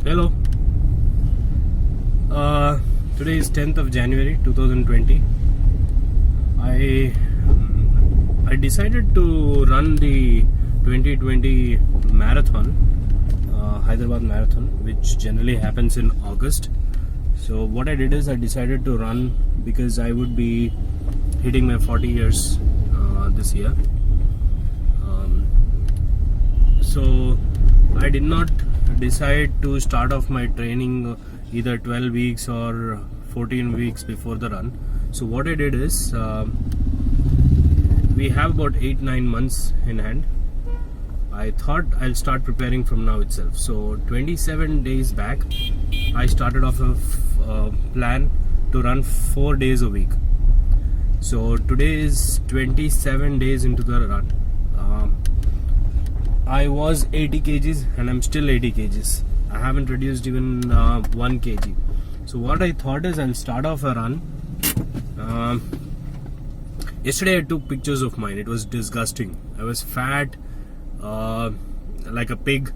Hello. Today is 10th of January 2020. I decided to run the 2020 marathon, Hyderabad marathon, which generally happens in August. So what I did is I decided to run because I would be hitting my 40 years this year. So I did not decide to start off my training either 12 weeks or 14 weeks before the run. So what I did is we have about 8-9 months in hand. I thought I'll start preparing from now itself. So 27 days back I started off a plan to run 4 days a week. So today is 27 days into the run. I was 80 kgs and I'm still 80 kgs. I haven't reduced even 1 kg. So what I thought is I'll start off a run. Yesterday I took pictures of mine. It was disgusting. I was fat like a pig,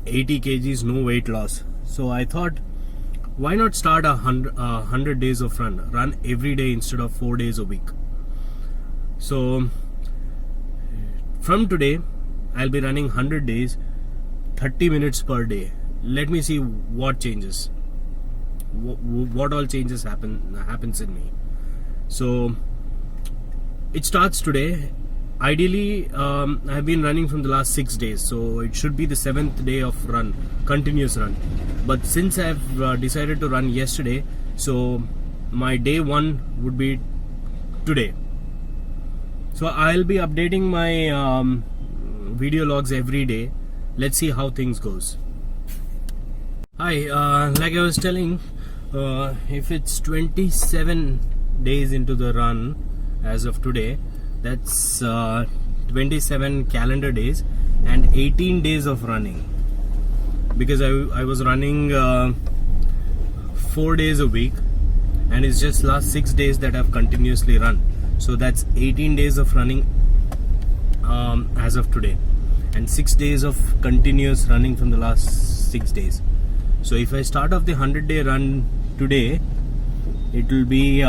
80 kgs, no weight loss. So I thought, why not start 100 days of run every day instead of 4 days a week. So from today I'll be running 100 days, 30 minutes per day. Let me see what changes, what all changes happens in me. So it starts today. Ideally I've been running from the last 6 days, so it should be the 7th day of continuous run. But since I've decided to run yesterday, so my day 1 would be today. So I'll be updating my video logs every day. Let's see how things goes. Hi, like I was telling, if it's 27 days into the run as of today, that's 27 calendar days and 18 days of running, because I was running 4 days a week, and it's just last 6 days that I've continuously run. So that's 18 days of running as of today, and 6 days of continuous running from the last 6 days. So if I start off the 100-day run today, it will be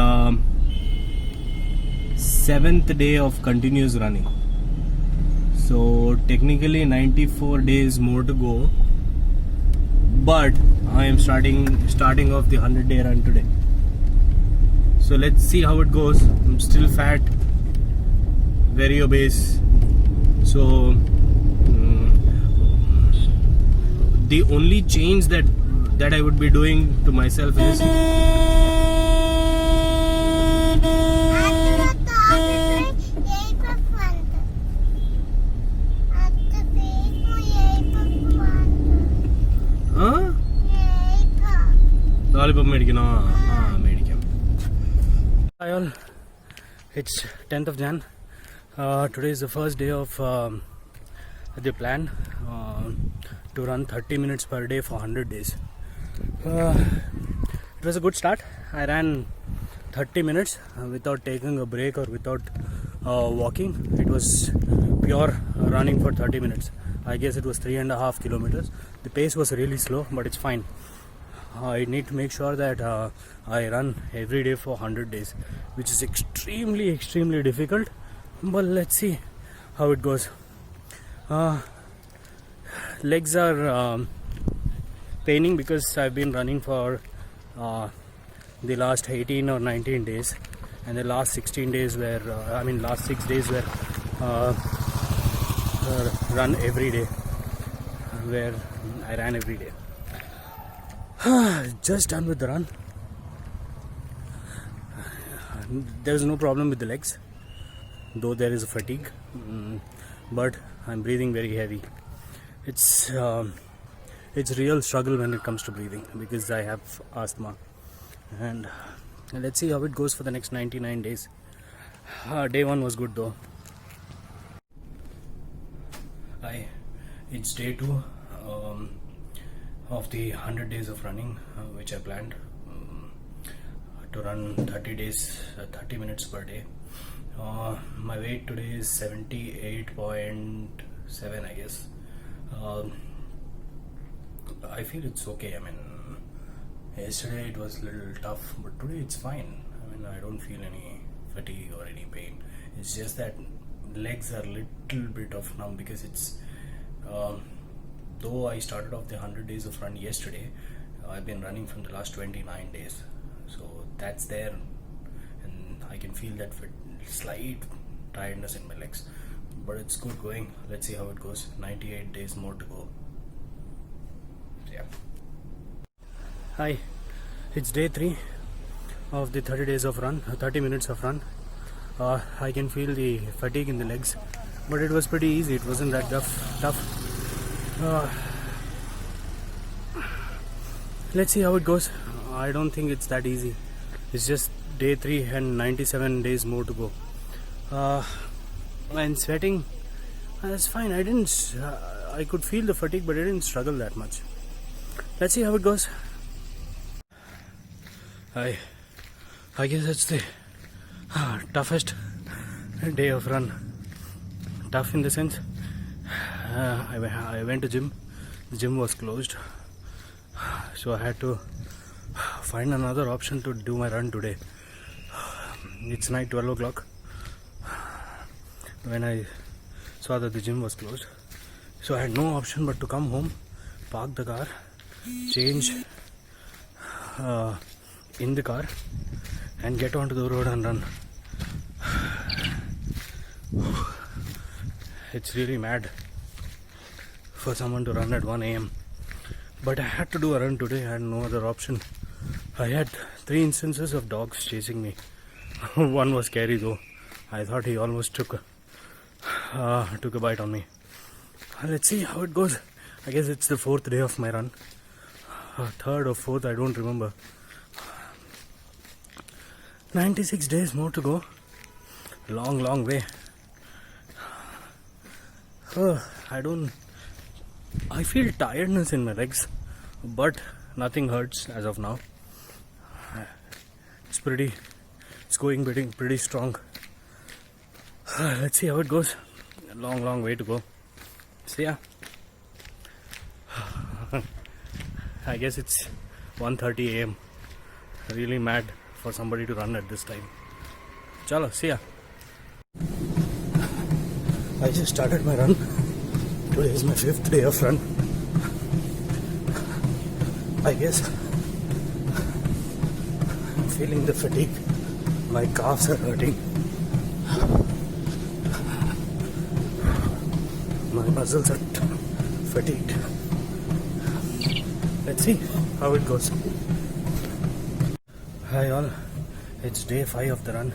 7th day of continuous running. So technically 94 days more to go, but I am starting off the 100-day run today. So let's see how it goes. I'm still fat, very obese. So the only change that I would be doing to myself is lollipop medicam. Hi all, it's 10th of Jan. Today is the first day of the plan to run 30 minutes per day for 100 days. It was a good start. I ran 30 minutes without taking a break or without walking. It was pure running for 30 minutes. I guess it was 3.5 kilometers. The pace was really slow, but it's fine. I need to make sure that I run every day for 100 days, which is extremely difficult, but let's see how it goes. Legs are paining because I've been running for the last 18 or 19 days, and the last 16 days were last 6 days were run every day, where I ran every day. Just done with the run. There's no problem with the legs, though there is a fatigue, but I'm breathing very heavy. It's real struggle when it comes to breathing because I have asthma, and let's see how it goes for the next 99 days. Day 1 was good though. It's day 2 of the 100 days of running, which I planned to run 30 days, 30 minutes per day. My weight today is 78.7, I guess. I feel it's okay. I mean, yesterday it was a little tough, but today it's fine. I mean, I don't feel any fatigue or any pain. It's just that legs are little bit of numb because it's though I started off the 100 days of run yesterday, I've been running from the last 29 days, so that's there, and I can feel that slight tiredness in my legs, but it's good going. Let's see how it goes. 98 days more to go. Yeah. Hi, it's day 3 of the 30 days of run, 30 minutes of run. I can feel the fatigue in the legs, but it was pretty easy. It wasn't that tough. Let's see how it goes. I don't think it's that easy. It's just day 3 and 97 days more to go. And sweating, that's fine. I could feel the fatigue, but I didn't struggle that much. Let's see how it goes. I guess it's the toughest day of run. Tough in the sense, I went to gym. The gym was closed, so I had to find another option to do my run today. It's night 12 o'clock when I saw that the gym was closed, so I had no option but to come home, park the car, change in the car, and get onto the road and run. It's really mad for someone to run at 1 a.m. But I had to do a run today. I had no other option. I had 3 instances of dogs chasing me. One was scary though. I thought he almost took a bite on me. Let's see how it goes. I guess it's the 4th day of my run. 3rd or 4th, I don't remember. 96 days more to go. Long way. I feel tiredness in my legs, but nothing hurts as of now. It's going pretty strong. Let's see how it goes. A long way to go. See ya. I guess it's 1:30 a.m. Really mad for somebody to run at this time. Chalo, see ya. I just started my run. Today is my 5th day of run. I guess I'm feeling the fatigue. My calves are hurting. My muscles are fatigued. Let's see how it goes. Hi all, it's day 5 of the run.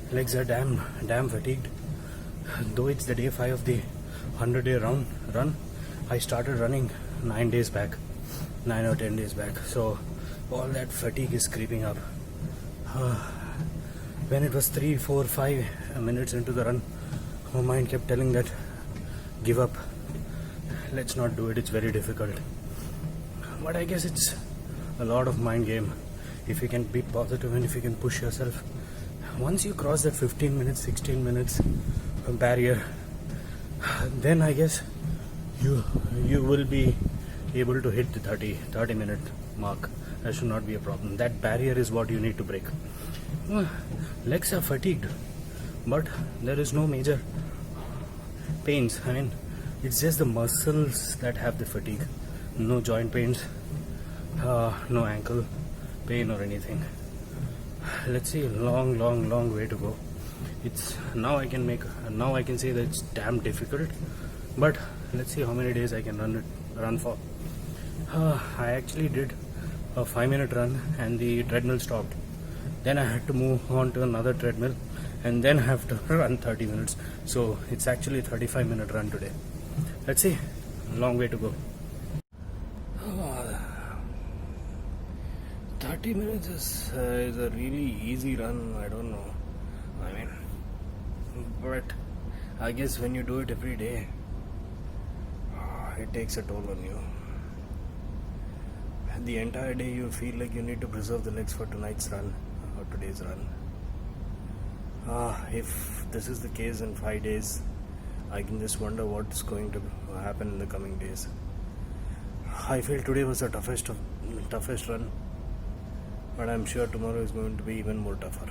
Legs are damn fatigued. Though it's the day 5 of the 100-day run, I started running 9 days back, 9 or 10 days back. So all that fatigue is creeping up. When it was 3, 4, 5 minutes into the run, my mind kept telling that give up. Let's not do it. It's very difficult. But I guess it's a lot of mind game. If you can be positive and if you can push yourself, once you cross that 15 minutes, 16 minutes barrier, then I guess you will be able to hit the 30 minute mark. That should not be a problem. That barrier is what you need to break. Legs are fatigued, but there is no major pains. I mean, it's just the muscles that have the fatigue. No joint pains, no ankle pain or anything. Let's see, long way to go. It's now I can say that it's damn difficult, but let's see how many days I can run for. I actually did a 5-minute run and the treadmill stopped. Then I had to move on to another treadmill and then have to run 30 minutes. So it's actually a 35-minute run today. Let's see, long way to go. 30 minutes is a really easy run. I don't know. I mean, but I guess when you do it every day, it takes a toll on you. The entire day you feel like you need to preserve the legs for tonight's run or today's run. If this is the case in 5 days, I can just wonder what's going to happen in the coming days. I feel today was the toughest run, but I'm sure tomorrow is going to be even more tougher.